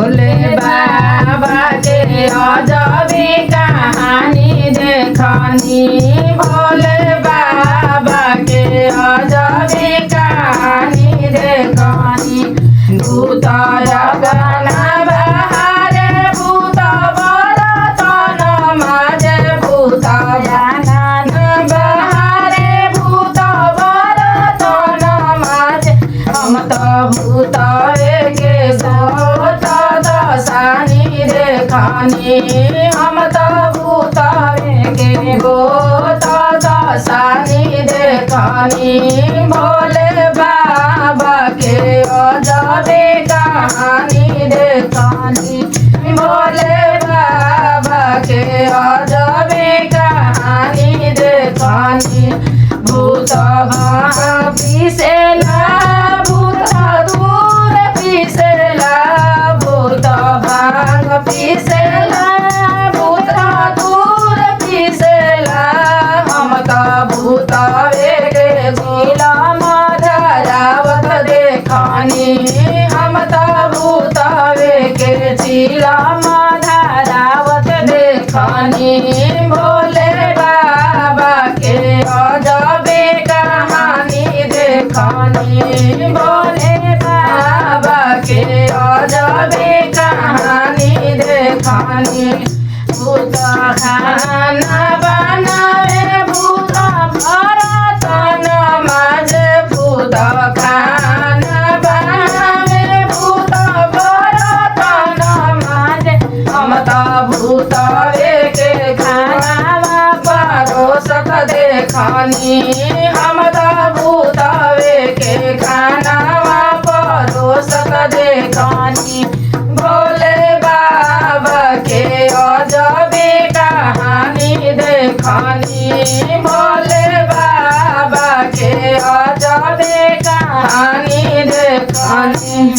भोले बाबा के अजबी कहानी देखनी। भोले बाबा के अजबी कहानी देखनी। भूत जगना बहारे भूत बरतन माजे भूत जगन बहारे भूत बरतन माजे। हम तो भूत के गोत दशानी देखनी। हम तो भूत के गोत दशानी देखनी। भोले बाबा के अजबे कहानी देखनी। भोले बाबा के अजबे कहानी देखनी। भूत भांग पीसेला भूत दूर पीसेला भूत भांग पीसेला भूत दूर पीसेला। हम तो भूत के जिला मधरावत देखनी। हम तो भूत के जिला मधरावत देखनी। भोले बाबा के अजबे कहानी देखनी। भोले बाबा के अजबे कहानी देखनी। भूत खाना बनावे भूत बरतन माजे भूत खाना बनावे भूत बरतन माजे। हम तो भूत के खाना परोसत देखनी। हम तो भूत के खाना परोसत देखनी। भोले बाबा के अजबे कहानी देखनी। भोले बाबा के अजबे कहानी देखनी।